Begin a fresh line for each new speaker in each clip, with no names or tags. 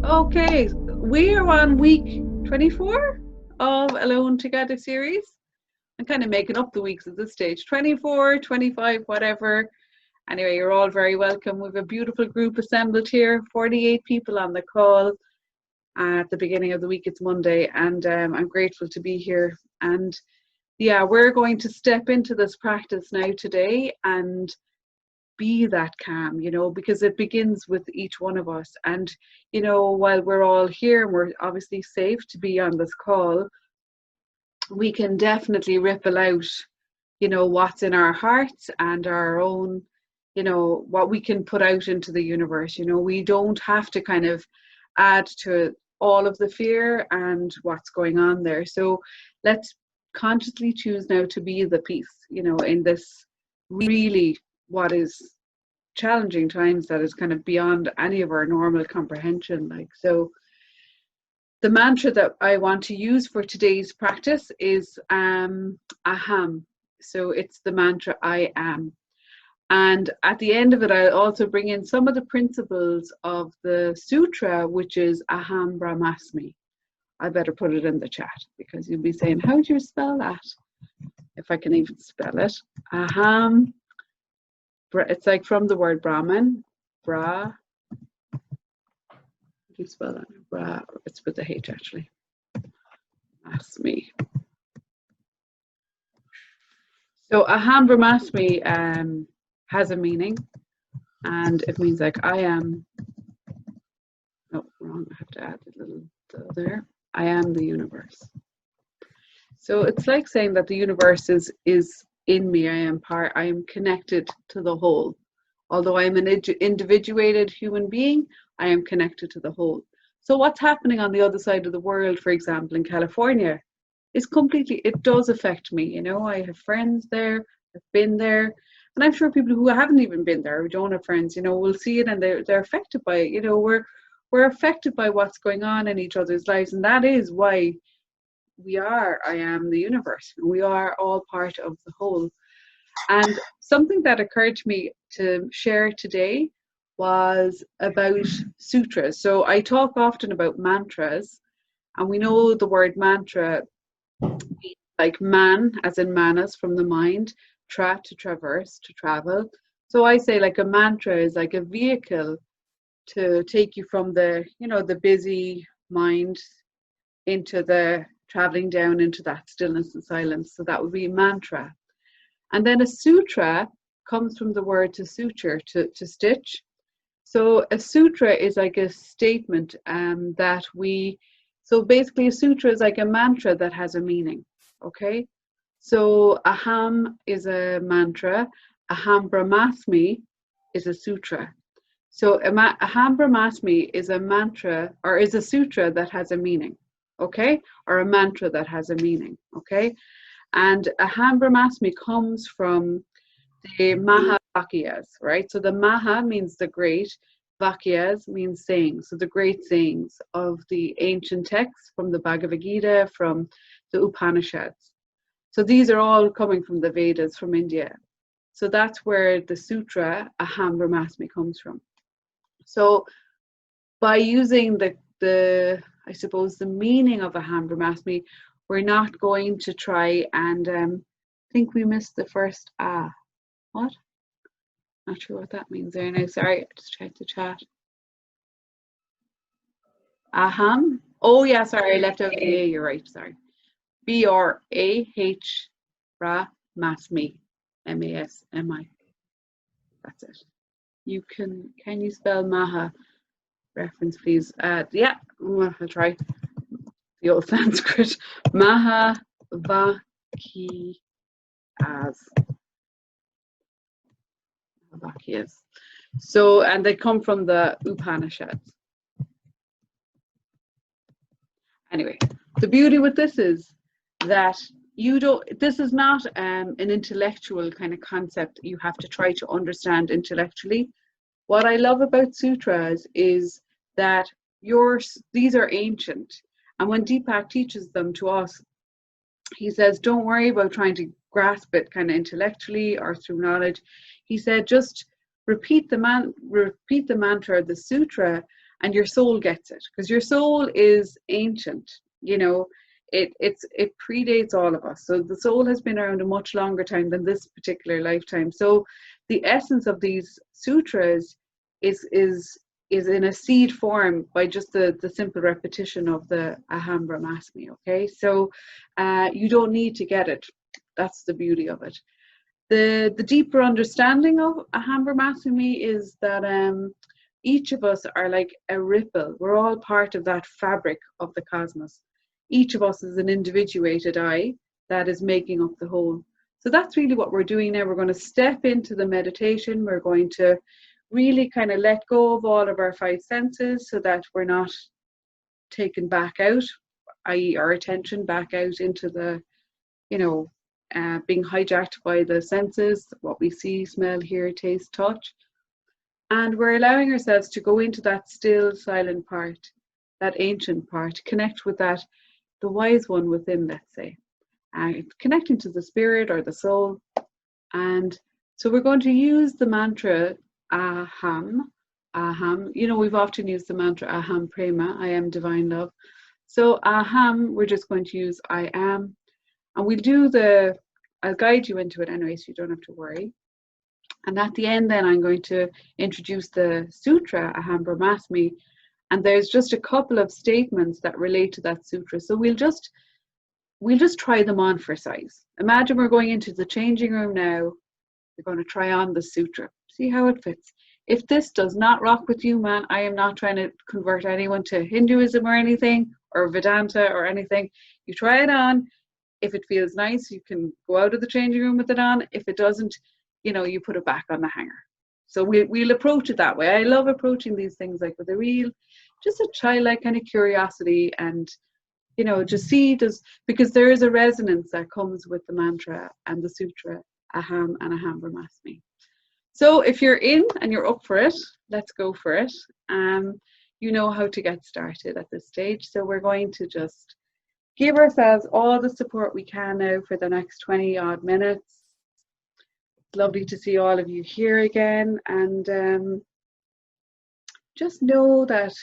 Okay, we are on week 24 of Alone Together series. I'm kind of making up the weeks at this stage, 24, 25, whatever. Anyway, you're all very welcome. We have a beautiful group assembled here, 48 people on the call. At the beginning of the week, it's Monday, and I'm grateful to be here. And yeah, we're going to step into this practice now today and be that calm, because it begins with each one of us. And, while we're all here and we're obviously safe to be on this call, we can definitely ripple out, what's in our hearts and our own, what we can put out into the universe. We don't have to kind of add to all of the fear and what's going on there. So let's consciously choose now to be the peace, in this really what is challenging times that is kind of beyond any of our normal comprehension. So the mantra that I want to use for today's practice is Aham. So it's the mantra I am. And at the end of it, I'll also bring in some of the principles of the sutra, which is Aham Brahmasmi. I better put it in the chat because you'll be saying, how do you spell that? If I can even spell it. Aham, it's like from the word Brahman. How do you spell that? It's with the H actually. Brahmasmi. So Aham Brahmasmi has a meaning, and it means like I am. Oh, wrong. I have to add a little there. I am the universe. So it's like saying that the universe is in me. I am connected to the whole. Although I am an individuated human being, I am connected to the whole. So what's happening on the other side of the world, for example, in California, it does affect me. I have friends there, I've been there, and I'm sure people who haven't even been there, who don't have friends, will see it and they're affected by it. We're affected by what's going on in each other's lives, and that is why I am the universe. We are all part of the whole. And something that occurred to me to share today was about sutras. So I talk often about mantras, and we know the word mantra means like man, as in manas, from the mind, tra, to traverse, to travel. So I say like a mantra is like a vehicle to take you from the busy mind into the traveling down into that stillness and silence. So that would be mantra. And then a sutra comes from the word to suture, to stitch. So a sutra is like a statement so basically a sutra is like a mantra that has a meaning. Okay, so Aham is a mantra, Aham Brahmasmi is a sutra. So Aham Brahmasmi is a mantra or is a sutra that has a meaning, okay, or a mantra that has a meaning, okay. And Aham Brahmasmi comes from the Mahavakyas, right? So the Maha means the great, Vakyas means sayings. So the great sayings of the ancient texts from the Bhagavad Gita, from the Upanishads. So these are all coming from the Vedas, from India. So that's where the sutra Aham Brahmasmi comes from. So by using I suppose the meaning of Aham Brahmasmi, we're not going to try and think we missed the first what? Not sure what that means there now. Sorry, I just checked the chat. Aham. Oh yeah, sorry, I left out the A. You're right. Sorry. B-R-A-H Brahmasmi. M-A-S-M-I. That's it. Can you spell Maha? Reference, please. Yeah, I'll try. The old Sanskrit. Mahavakyas. Mahavakyas. So, and they come from the Upanishads. Anyway, the beauty with this is that this is not an intellectual kind of concept you have to try to understand intellectually. What I love about sutras is that these are ancient. And when Deepak teaches them to us, he says, don't worry about trying to grasp it kind of intellectually or through knowledge. He said, just repeat the mantra, the sutra, and your soul gets it, because your soul is ancient, you know. It predates all of us. So the soul has been around a much longer time than this particular lifetime. So the essence of these sutras is in a seed form by just the simple repetition of the Aham Brahmasmi. Okay, so you don't need to get it. That's the beauty of it. The deeper understanding of Aham Brahmasmi is that each of us are like a ripple. We're all part of that fabric of the cosmos. Each of us is an individuated I that is making up the whole. So that's really what we're doing now. We're going to step into the meditation. We're going to really kind of let go of all of our five senses so that we're not taken back out, i.e. our attention back out into the, you know, being hijacked by the senses, what we see, smell, hear, taste, touch. And we're allowing ourselves to go into that still, silent part, that ancient part, connect with that, the wise one within, let's say, connecting to the spirit or the soul. And so we're going to use the mantra Aham. Aham, you know, we've often used the mantra Aham Prema, I am divine love. So Aham, we're just going to use I am. And we'll do I'll guide you into it anyway, so you don't have to worry. And at the end then I'm going to introduce the sutra, Aham Brahmasmi, and there's just a couple of statements that relate to that sutra. So we'll just try them on for size. Imagine we're going into the changing room now. You're going to try on the sutra. See how it fits. If this does not rock with you, man, I am not trying to convert anyone to Hinduism or anything, or Vedanta or anything. You try it on. If it feels nice, you can go out of the changing room with it on. If it doesn't, you know, you put it back on the hanger. So we'll approach it that way. I love approaching these things like with a real, just a childlike kind of curiosity, and, you know, just see, because there is a resonance that comes with the mantra and the sutra, Aham and Aham Brahmasmi. So if you're in and you're up for it, let's go for it. You know how to get started at this stage. So we're going to just give ourselves all the support we can now for the next 20 odd minutes. It's lovely to see all of you here again, and just know that,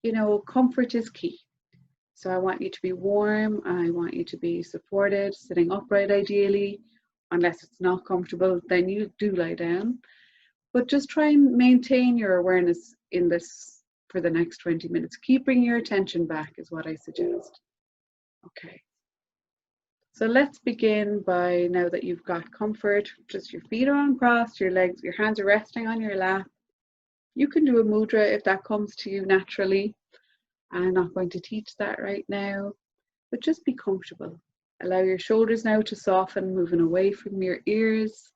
you know, comfort is key. So I want you to be warm. I want you to be supported, sitting upright ideally. Unless it's not comfortable, then you do lie down. But just try and maintain your awareness in this for the next 20 minutes. Keep bringing your attention back is what I suggest. Okay. So let's begin by, now that you've got comfort, just your feet are uncrossed, your legs, your hands are resting on your lap. You can do a mudra if that comes to you naturally. I'm not going to teach that right now, but just be comfortable. Allow your shoulders now to soften, moving away from your ears.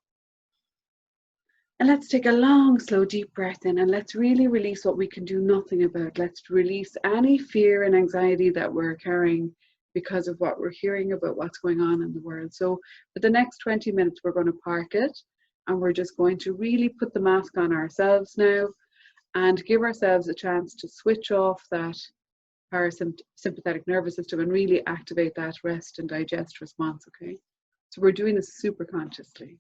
And let's take a long, slow, deep breath in, and let's really release what we can do nothing about. Let's release any fear and anxiety that we're carrying because of what we're hearing about what's going on in the world. So for the next 20 minutes, we're going to park it, and we're just going to really put the mask on ourselves now and give ourselves a chance to switch off that parasympathetic nervous system and really activate that rest and digest response, okay? So we're doing this super consciously.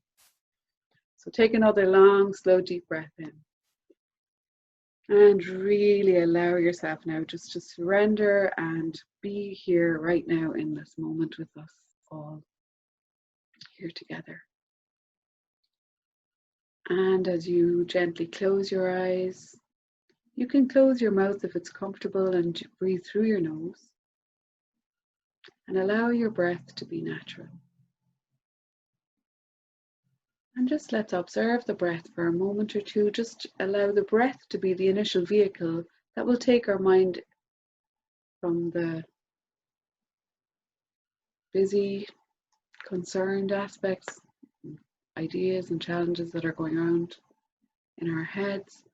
So take another long, slow, deep breath in. And really allow yourself now just to surrender and be here right now in this moment with us all here together. And as you gently close your eyes, you can close your mouth if it's comfortable and breathe through your nose. And allow your breath to be natural. And just let's observe the breath for a moment or two. Just allow the breath to be the initial vehicle that will take our mind from the busy, concerned aspects, ideas and challenges that are going around in our heads.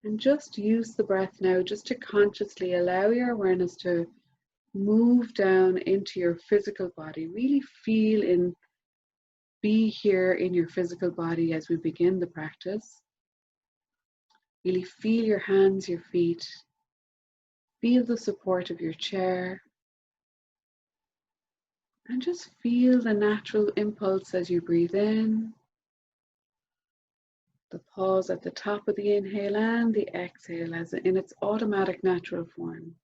And just use the breath now just to consciously allow your awareness to move down into your physical body. Really feel in, be here in your physical body as we begin the practice. Really feel your hands, your feet. Feel the support of your chair. And just feel the natural impulse as you breathe in The pause at the top of the inhale and the exhale as in its automatic natural form.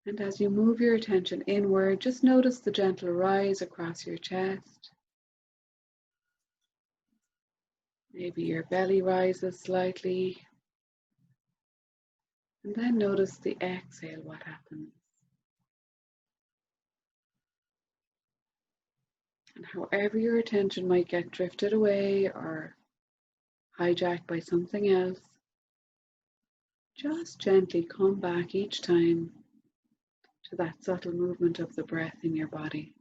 And as you move your attention inward, just notice the gentle rise across your chest. Maybe your belly rises slightly. And then notice the exhale, what happens. And however your attention might get drifted away or hijacked by something else, just gently come back each time to that subtle movement of the breath in your body.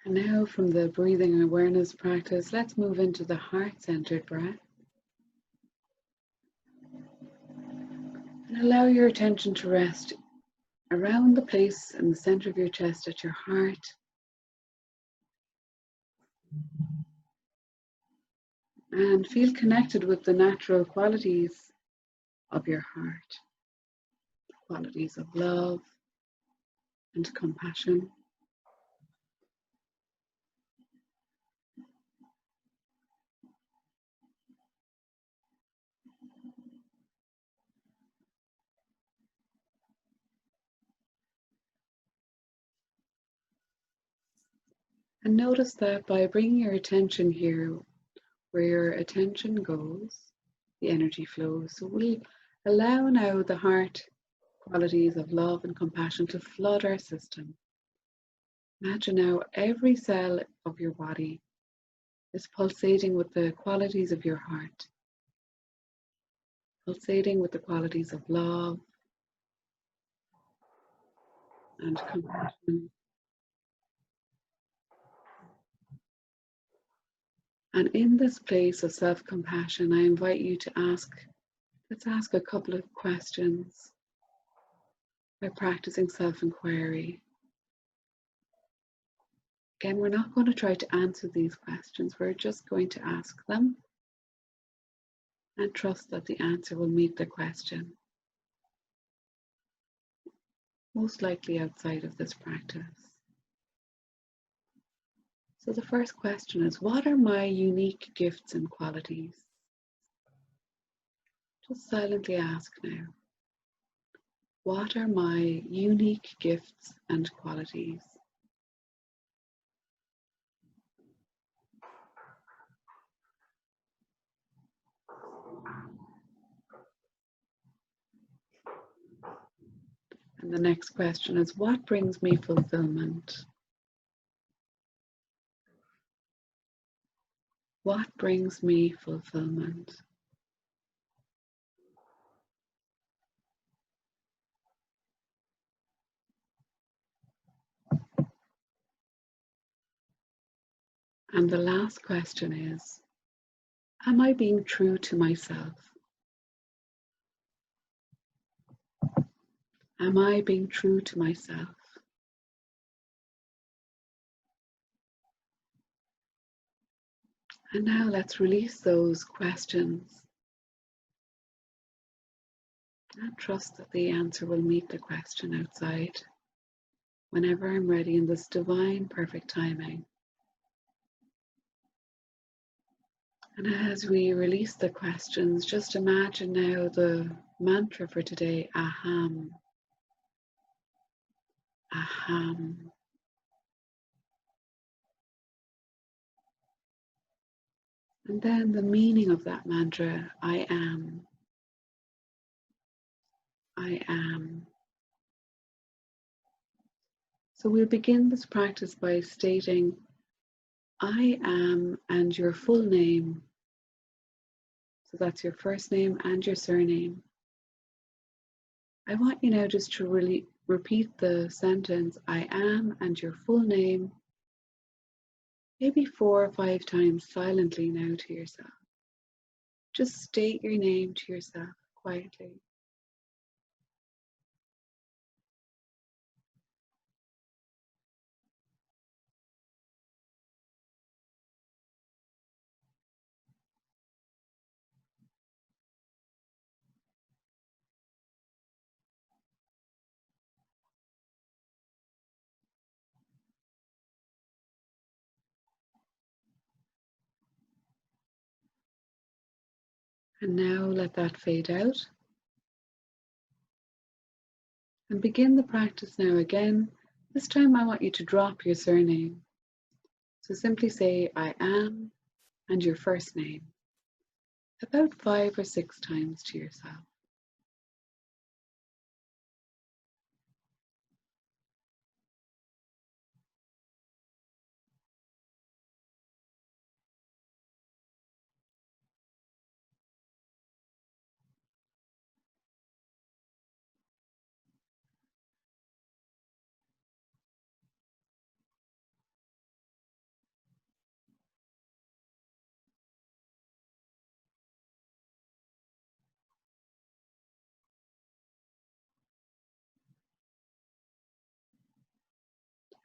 And now from the breathing awareness practice, let's move into the heart-centered breath. And allow your attention to rest around the place in the center of your chest at your heart. And feel connected with the natural qualities of your heart. Qualities of love and compassion. And notice that by bringing your attention here, where your attention goes, the energy flows. So we'll allow now the heart qualities of love and compassion to flood our system. Imagine now every cell of your body is pulsating with the qualities of your heart, pulsating with the qualities of love and compassion. And in this place of self-compassion, I invite you to let's ask a couple of questions by practicing self-inquiry. Again, we're not going to try to answer these questions, we're just going to ask them and trust that the answer will meet the question. Most likely outside of this practice. So the first question is, what are my unique gifts and qualities? Just silently ask now. What are my unique gifts and qualities? And the next question is, what brings me fulfillment? What brings me fulfillment? And the last question is, am I being true to myself? Am I being true to myself? And now let's release those questions and trust that the answer will meet the question outside whenever I'm ready in this divine perfect timing. And as we release the questions, just imagine now the mantra for today, Aham. Aham. And then the meaning of that mantra, I am. I am. So we'll begin this practice by stating, I am, and your full name. So that's your first name and your surname. I want you now just to really repeat the sentence, I am, and your full name, maybe 4 or 5 times silently now to yourself. Just state your name to yourself quietly. And now let that fade out. And begin the practice now again. This time I want you to drop your surname. So simply say, I am, and your first name, about 5 or 6 times to yourself.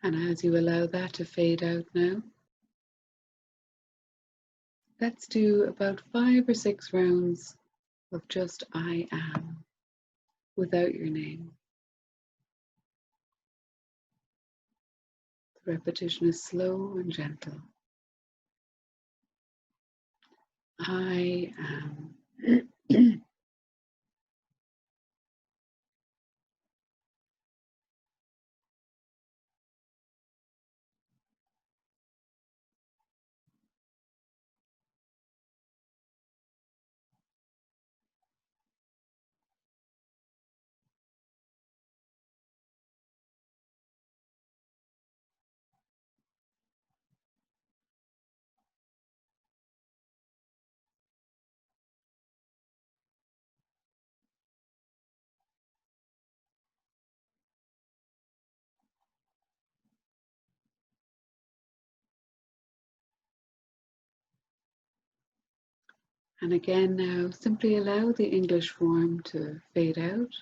And as you allow that to fade out now, let's do about 5 or 6 rounds of just I am, without your name. The repetition is slow and gentle. I am. And again now, simply allow the English form to fade out.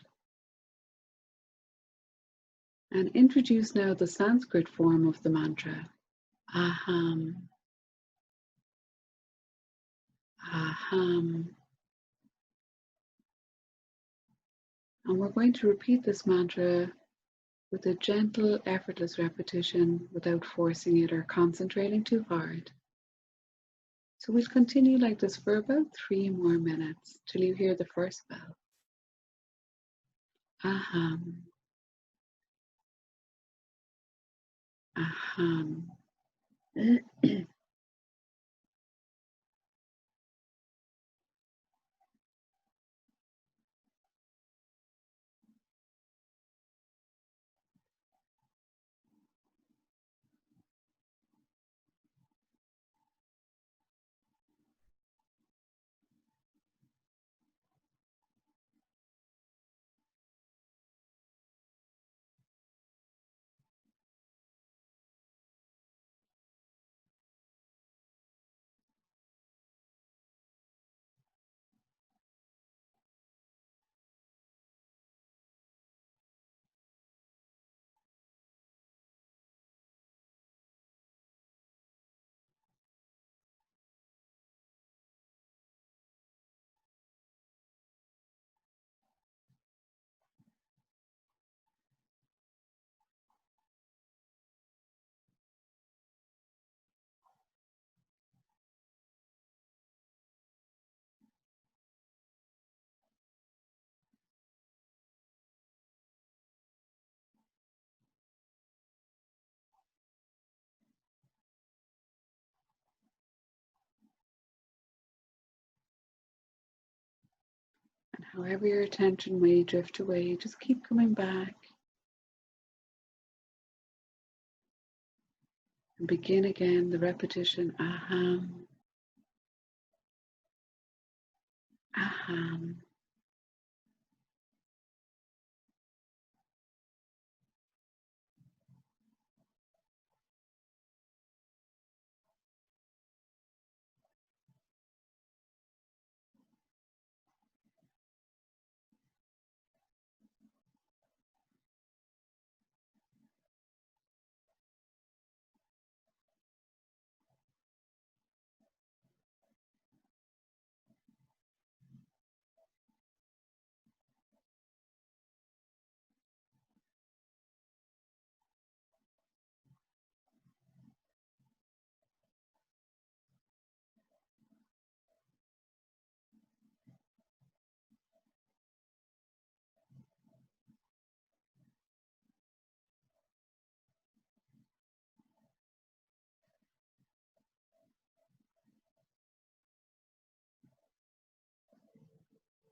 And introduce now the Sanskrit form of the mantra. Aham. Aham. And we're going to repeat this mantra with a gentle, effortless repetition without forcing it or concentrating too hard. So we'll continue like this for about 3 more minutes till you hear the first bell. Aham. Aham. And however your attention may drift away, just keep coming back. And begin again the repetition, aham, aham,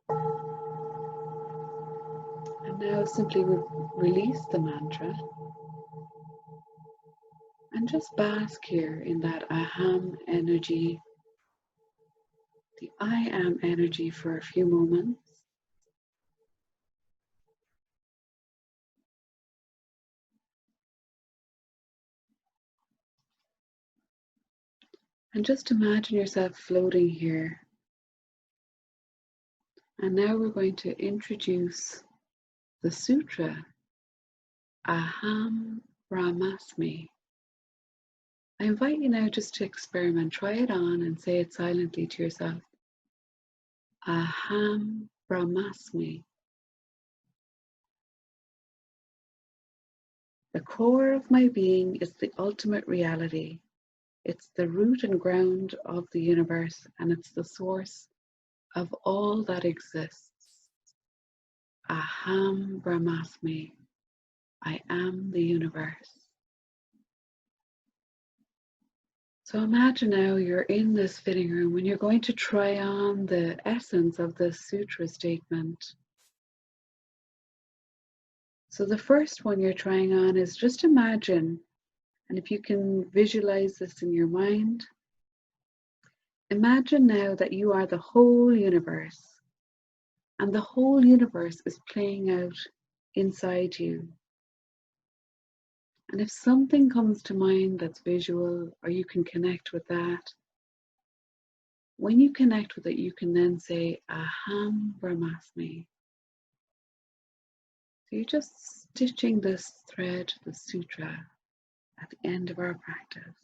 And now simply release the mantra and just bask here in that Aham energy, the I am energy, for a few moments. And just imagine yourself floating here. And now we're going to introduce the sutra, Aham Brahmasmi. I invite you now just to experiment. Try it on and say it silently to yourself. Aham Brahmasmi. The core of my being is the ultimate reality. It's the root and ground of the universe, and it's the source of all that exists. Aham Brahmasmi. I am the universe. So imagine now you're in this fitting room and you're going to try on the essence of this sutra statement. So the first one you're trying on is just imagine, and if you can visualize this in your mind, imagine now that you are the whole universe, and the whole universe is playing out inside you. And if something comes to mind that's visual, or you can connect with that, when you connect with it, you can then say, Aham Brahmasmi. So you're just stitching this thread, the sutra, at the end of our practice.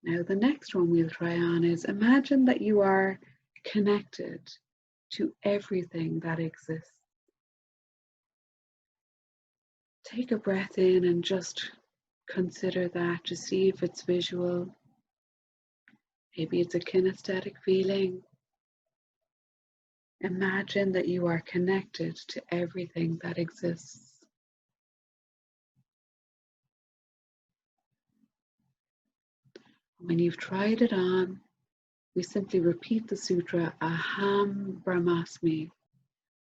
Now the next one we'll try on is imagine that you are connected to everything that exists. Take a breath in and just consider that to see if it's visual. Maybe it's a kinesthetic feeling. Imagine that you are connected to everything that exists. When you've tried it on, we simply repeat the sutra, Aham Brahmasmi,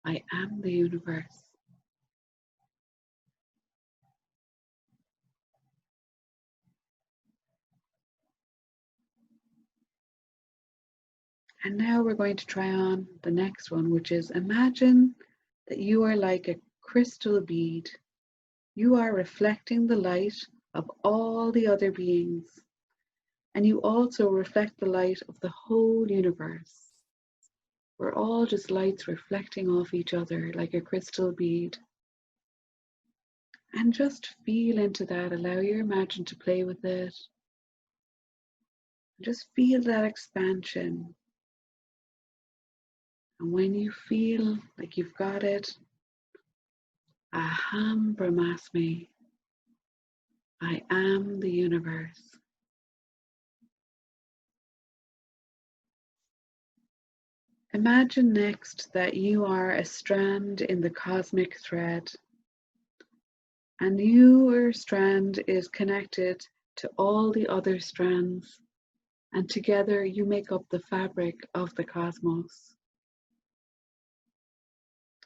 I am the universe. And now we're going to try on the next one, which is imagine that you are like a crystal bead. You are reflecting the light of all the other beings, and you also reflect the light of the whole universe. We're all just lights reflecting off each other like a crystal bead. And just feel into that. Allow your imagination to play with it. Just feel that expansion. And when you feel like you've got it, Aham Brahmasmi, I am the universe. Imagine next that you are a strand in the cosmic thread, and your strand is connected to all the other strands, and together you make up the fabric of the cosmos.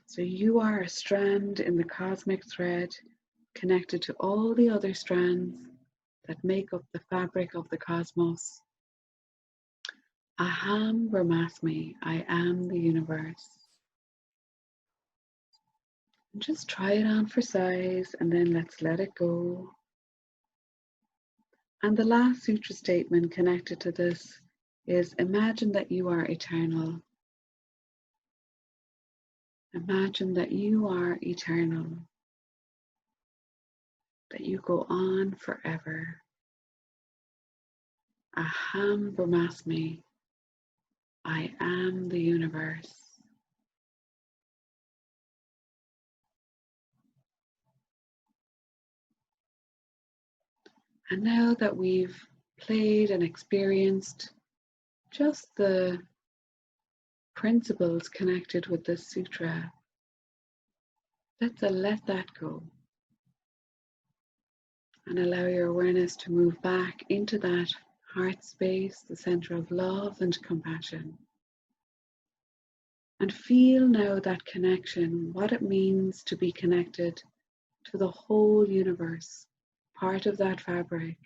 So you are a strand in the cosmic thread connected to all the other strands that make up the fabric of the cosmos. Aham Brahmasmi, I am the universe. And just try it on for size and then let's let it go. And the last sutra statement connected to this is imagine that you are eternal. Imagine that you are eternal, that you go on forever. Aham Brahmasmi, I am the universe. And now that we've played and experienced just the principles connected with this sutra, let's let that go. And allow your awareness to move back into that heart space, the center of love and compassion. And feel now that connection, what it means to be connected to the whole universe, part of that fabric.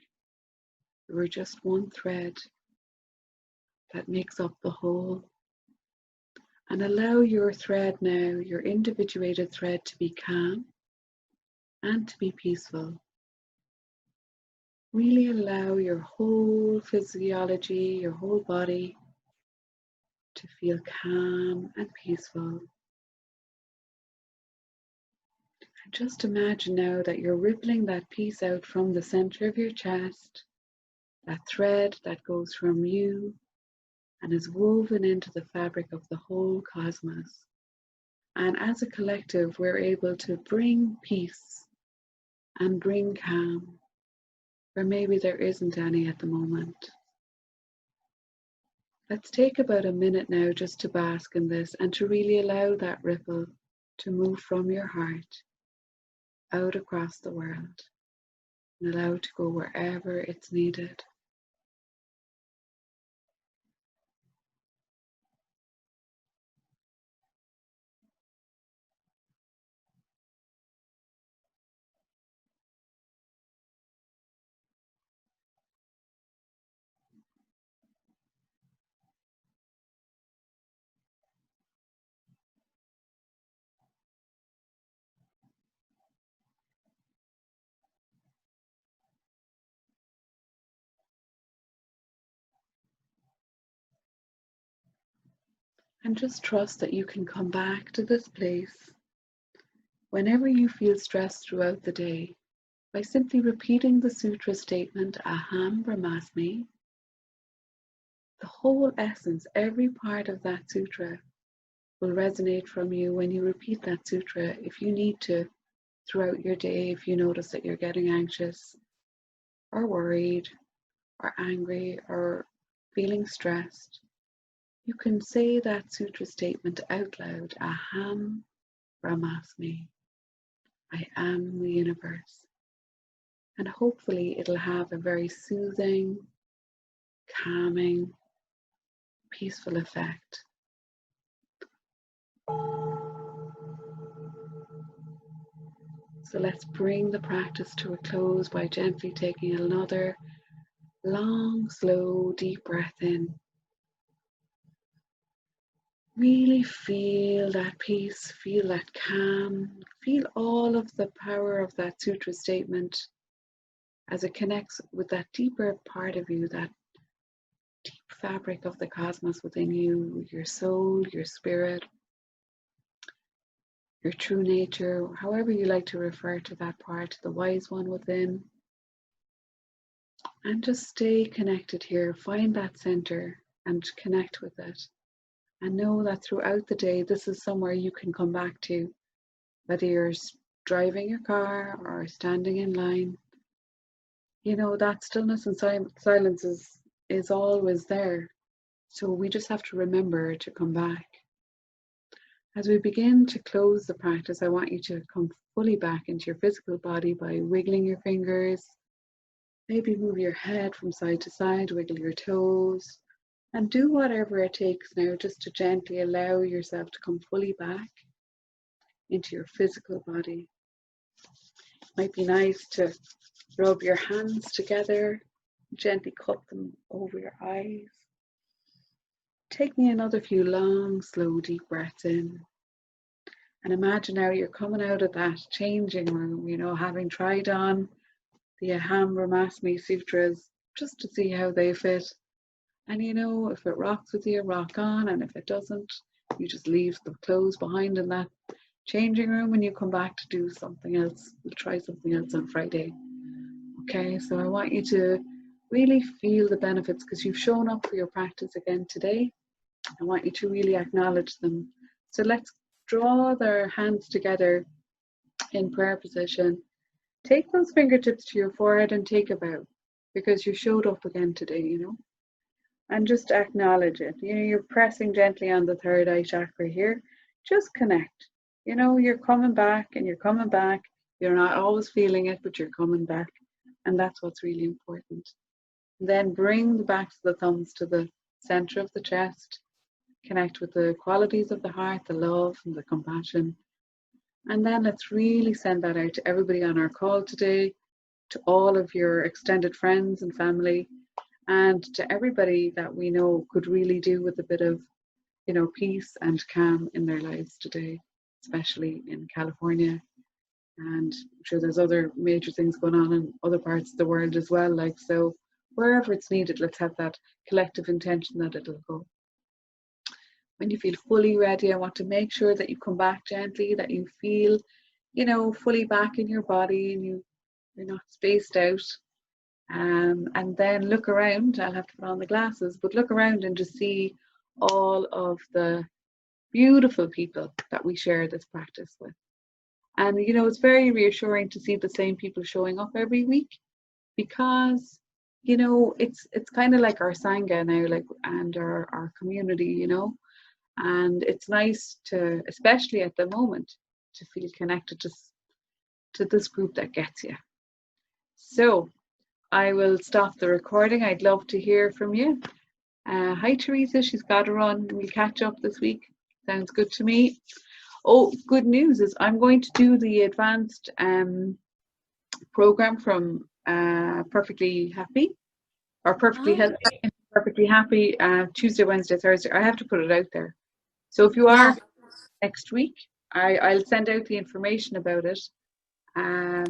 We're just one thread that makes up the whole. And allow your thread now, your individuated thread, to be calm and to be peaceful. Really allow your whole physiology, your whole body to feel calm and peaceful. And just imagine now that you're rippling that peace out from the center of your chest, that thread that goes from you and is woven into the fabric of the whole cosmos. And as a collective, we're able to bring peace and bring calm where maybe there isn't any at the moment. Let's take about a minute now just to bask in this and to really allow that ripple to move from your heart out across the world and allow it to go wherever it's needed. And just trust that you can come back to this place whenever you feel stressed throughout the day by simply repeating the sutra statement, Aham Brahmasmi. The whole essence, every part of that sutra will resonate from you when you repeat that sutra. If you need to, throughout your day, if you notice that you're getting anxious or worried or angry or feeling stressed, you can say that sutra statement out loud, Aham Brahmasmi. I am the universe. And hopefully it'll have a very soothing, calming, peaceful effect. So let's bring the practice to a close by gently taking another long, slow, deep breath in. Really feel that peace, feel that calm, feel all of the power of that sutra statement as it connects with that deeper part of you, that deep fabric of the cosmos within you, your soul, your spirit, your true nature, however you like to refer to that part, the wise one within. And just stay connected here, find that center and connect with it. And know that throughout the day, this is somewhere you can come back to, whether you're driving your car or standing in line. You know, that stillness and silence is always there. So we just have to remember to come back. As we begin to close the practice, I want you to come fully back into your physical body by wiggling your fingers. Maybe move your head from side to side, wiggle your toes. And do whatever it takes now just to gently allow yourself to come fully back into your physical body. It might be nice to rub your hands together, gently cup them over your eyes. Taking another few long, slow, deep breaths in. And imagine now you're coming out of that changing room, you know, having tried on the Aham Brahmasmi Sutras just to see how they fit. And you know, if it rocks with you, rock on, and if it doesn't, you just leave the clothes behind in that changing room and you come back to do something else. We'll try something else on Friday. Okay, so I want you to really feel the benefits because you've shown up for your practice again today. I want you to really acknowledge them. So let's draw their hands together in prayer position. Take those fingertips to your forehead and take a bow because you showed up again today, you know. And just acknowledge it. You know, you're pressing gently on the third eye chakra here. Just connect. You know, you're coming back and you're coming back. You're not always feeling it, but you're coming back. And that's what's really important. Then bring the backs of the thumbs to the center of the chest. Connect with the qualities of the heart, the love and the compassion. And then let's really send that out to everybody on our call today, to all of your extended friends and family, and to everybody that we know could really do with a bit of, peace and calm in their lives today, especially in California. And I'm sure there's other major things going on in other parts of the world as well. So wherever it's needed, let's have that collective intention that it'll go. When you feel fully ready, I want to make sure that you come back gently, that you feel, fully back in your body and you're not spaced out. And then look around. I'll have to put on the glasses, but look around and just see all of the beautiful people that we share this practice with. And it's very reassuring to see the same people showing up every week, because it's kind of like our sangha now, and our community, and it's nice to, especially at the moment, to feel connected to this group that gets you. So I will stop the recording. I'd love to hear from you. Hi Teresa, she's got to run. We'll catch up this week. Sounds good to me. Oh, good news is I'm going to do the advanced program from Perfectly Happy, or Perfectly Healthy, Perfectly Happy, Tuesday, Wednesday, Thursday. I have to put it out there. So if you are next week, I'll send out the information about it. So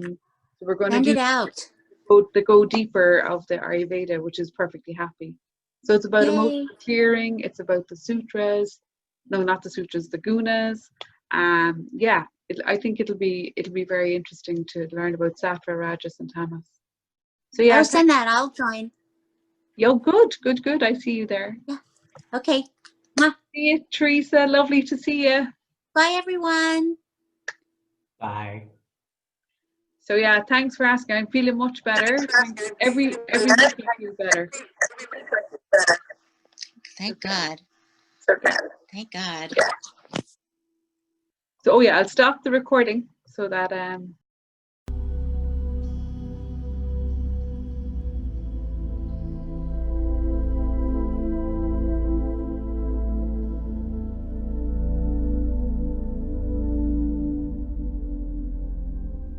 we're going
Send
to
it out.
the go deeper of the Ayurveda, which is Perfectly Happy. So it's about emotional clearing. It's about the sutras. No, not the sutras, the gunas. I think it'll be very interesting to learn about sattva, rajas, and tamas. So yeah,
I'll send that. I'll join.
Yo, good. I see you there.
Yeah. Okay.
See you, Teresa. Lovely to see you.
Bye, everyone.
Bye.
So yeah, thanks for asking. I'm feeling much better. Every week I feel better.
Thank God. Thank God.
So yeah, I'll stop the recording so that